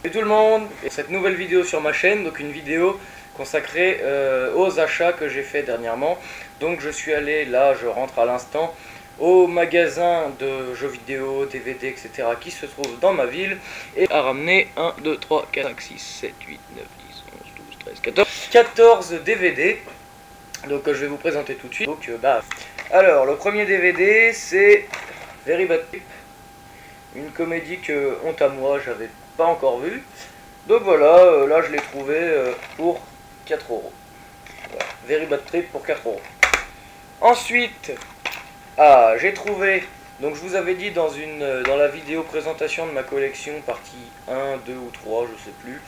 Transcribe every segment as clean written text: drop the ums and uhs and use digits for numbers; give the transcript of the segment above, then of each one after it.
Salut tout le monde, et cette nouvelle vidéo sur ma chaîne, donc une vidéo consacrée aux achats que j'ai fait dernièrement. Donc je suis allé, là je rentre à l'instant, au magasin de jeux vidéo, DVD, etc. qui se trouve dans ma ville et a ramené 1, 2, 3, 4, 5, 6, 7, 8, 9, 10, 11, 12, 13, 14 DVD. Donc je vais vous présenter tout de suite. Donc alors le premier DVD c'est Very Bad Trip, une comédie que, honte à moi, j'avais pas encore vue. Donc voilà, là je l'ai trouvé pour 4 euros. Voilà, Very Bad Trip pour 4 euros. Ensuite, j'ai trouvé, donc je vous avais dit dans la vidéo présentation de ma collection, partie 1, 2 ou 3, je sais plus,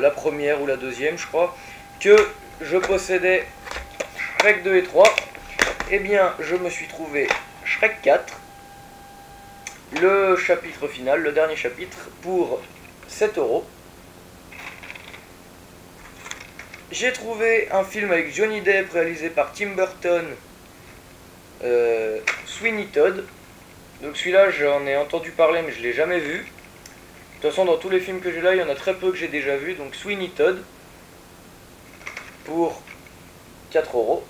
la première ou la deuxième je crois, que je possédais Shrek 2 et 3. Eh bien, je me suis trouvé Shrek 4, le chapitre final, le dernier chapitre, pour 7 euros. J'ai trouvé un film avec Johnny Depp réalisé par Tim Burton, Sweeney Todd. Donc celui-là j'en ai entendu parler mais je l'ai jamais vu. De toute façon dans tous les films que j'ai là il y en a très peu que j'ai déjà vu. Donc Sweeney Todd pour 4 euros.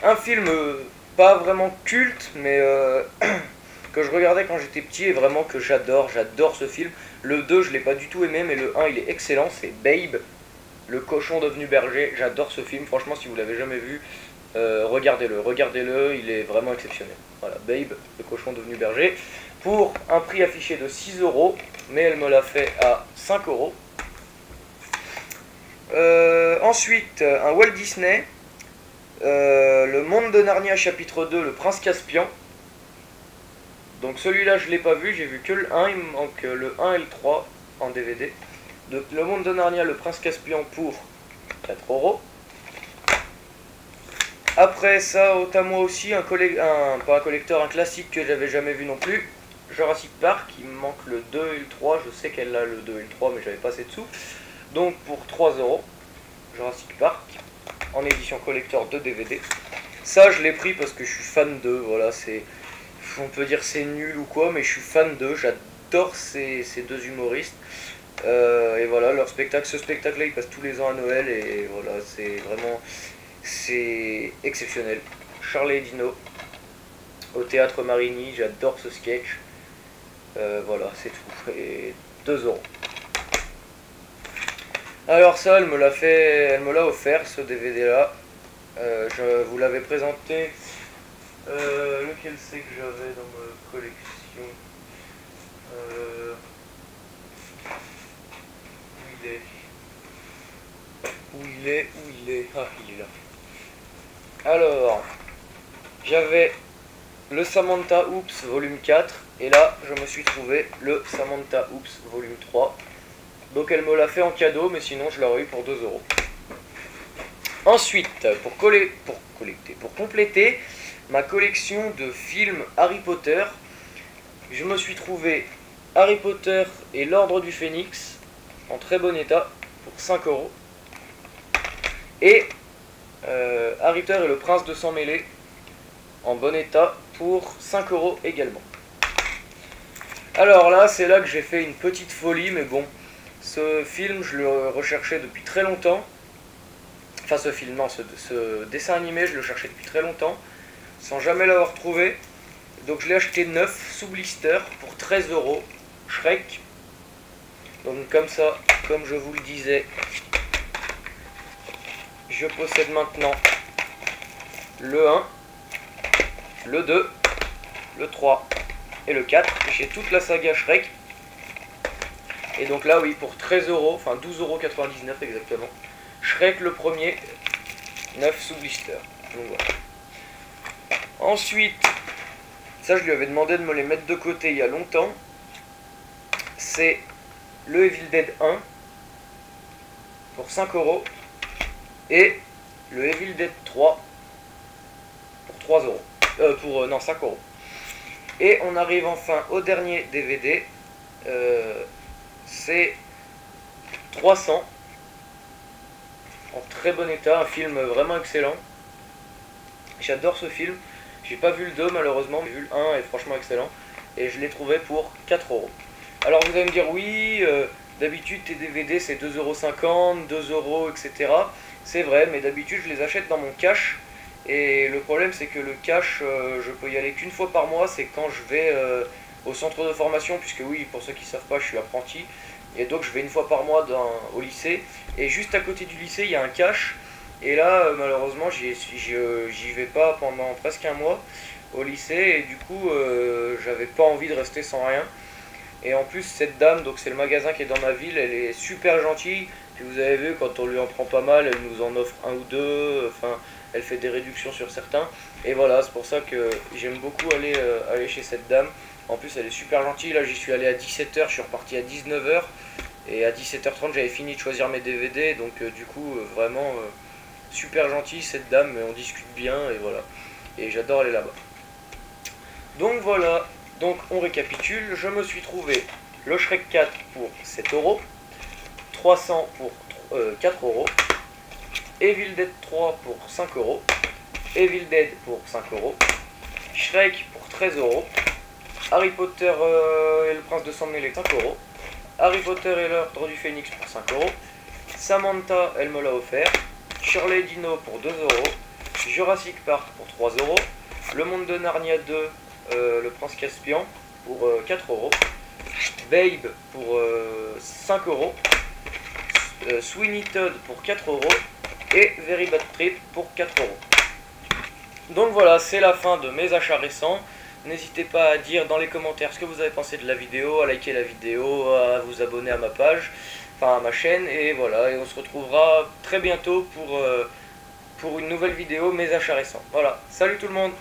Un film pas vraiment culte mais que je regardais quand j'étais petit et vraiment que j'adore ce film. Le 2 je l'ai pas du tout aimé mais le 1 il est excellent, c'est Babe, le cochon devenu berger. J'adore ce film, franchement si vous l'avez jamais vu, regardez-le, il est vraiment exceptionnel. Voilà, Babe, le cochon devenu berger, pour un prix affiché de 6 euros, mais elle me l'a fait à 5 euros. Ensuite, un Walt Disney, le monde de Narnia chapitre 2, le prince Caspian. Donc celui-là je l'ai pas vu, j'ai vu que le 1, il me manque le 1 et le 3 en DVD. Donc le monde de Narnia, le prince Caspian pour 4 euros. Après ça, à moi aussi, pas un collecteur, un classique que j'avais jamais vu non plus, Jurassic Park, il me manque le 2 et le 3, je sais qu'elle a le 2 et le 3 mais j'avais pas assez de sous. Donc pour 3 euros, Jurassic Park, en édition collector de DVD. Ça je l'ai pris parce que je suis fan d'eux, voilà, on peut dire c'est nul ou quoi, mais je suis fan d'eux, j'adore ces deux humoristes. Et voilà, leur spectacle, ce spectacle là il passe tous les ans à Noël et voilà, c'est exceptionnel. Charlie et Dino au théâtre Marigny, j'adore ce sketch. Voilà, c'est tout. Et 2 euros. Alors ça, elle me l'a offert ce DVD là. Je vous l'avais présenté. Lequel c'est que j'avais dans ma collection? Où il est? Ah, il est là. Alors, j'avais le Samantha Oops volume 4 et là je me suis trouvé le Samantha Oops volume 3. Donc elle me l'a fait en cadeau mais sinon je l'aurais eu pour 2 euros. Ensuite, pour compléter ma collection de films Harry Potter, je me suis trouvé Harry Potter et l'Ordre du Phénix en très bon état pour 5 euros. Et Harry Potter et le Prince de Sang Mêlé en bon état pour 5 euros également. Alors là, c'est là que j'ai fait une petite folie, mais bon, ce film, je le recherchais depuis très longtemps. Enfin, ce film, non, ce dessin animé, je le cherchais depuis très longtemps, sans jamais l'avoir trouvé. Donc je l'ai acheté neuf, sous blister, pour 13 euros, Shrek. Donc comme ça, comme je vous le disais, je possède maintenant le 1, le 2, le 3 et le 4. J'ai toute la saga Shrek. Et donc là, oui, pour 13 euros, enfin 12,99 € exactement. Shrek le premier, 9 sous blister. Donc voilà. Ensuite, ça je lui avais demandé de me les mettre de côté il y a longtemps. C'est le Evil Dead 1 pour 5 euros. Et le Evil Dead 3 pour 3 euros. Non, 5 euros. Et on arrive enfin au dernier DVD. C'est 300. En très bon état. Un film vraiment excellent. J'adore ce film. J'ai pas vu le 2 malheureusement. J'ai vu le 1 et franchement excellent. Et je l'ai trouvé pour 4 euros. Alors vous allez me dire oui, d'habitude tes DVD c'est 2,50 €, 2 euros, etc. C'est vrai, mais d'habitude je les achète dans mon cash. Et le problème c'est que le cash, je peux y aller qu'une fois par mois, c'est quand je vais au centre de formation, puisque oui, pour ceux qui ne savent pas, je suis apprenti. Et donc je vais une fois par mois au lycée. Et juste à côté du lycée, il y a un cash. Et là, malheureusement, j'y vais pas pendant presque un mois au lycée. Et du coup, j'avais pas envie de rester sans rien. Et en plus, cette dame, donc c'est le magasin qui est dans ma ville, elle est super gentille. Puis vous avez vu, quand on lui en prend pas mal, elle nous en offre un ou deux. Enfin, elle fait des réductions sur certains. Et voilà, c'est pour ça que j'aime beaucoup aller chez cette dame. En plus, elle est super gentille. Là, j'y suis allé à 17 h, je suis reparti à 19 h. Et à 17 h 30, j'avais fini de choisir mes DVD. Donc, du coup, vraiment super gentille cette dame. On discute bien et voilà. Et j'adore aller là-bas. Donc voilà. Donc on récapitule, je me suis trouvé le Shrek 4 pour 7 €, 300 pour 4 €, Evil Dead 3 pour 5 €, Evil Dead pour 5 €, Shrek pour 13 €, Harry Potter et le Prince de Sang-Mêlé 5 €, Harry Potter et l'Ordre du Phénix pour 5 €, Samantha, elle me l'a offert, Shirley Dino pour 2 €, Jurassic Park pour 3 €, Le Monde de Narnia 2, le Prince Caspian pour 4 €, Babe pour 5 €, Sweeney Todd pour 4 € et Very Bad Trip pour 4 €. Donc voilà, c'est la fin de mes achats récents. N'hésitez pas à dire dans les commentaires ce que vous avez pensé de la vidéo, à liker la vidéo, à vous abonner à ma page, enfin à ma chaîne, et voilà, et on se retrouvera très bientôt pour une nouvelle vidéo, mes achats récents. Voilà, salut tout le monde!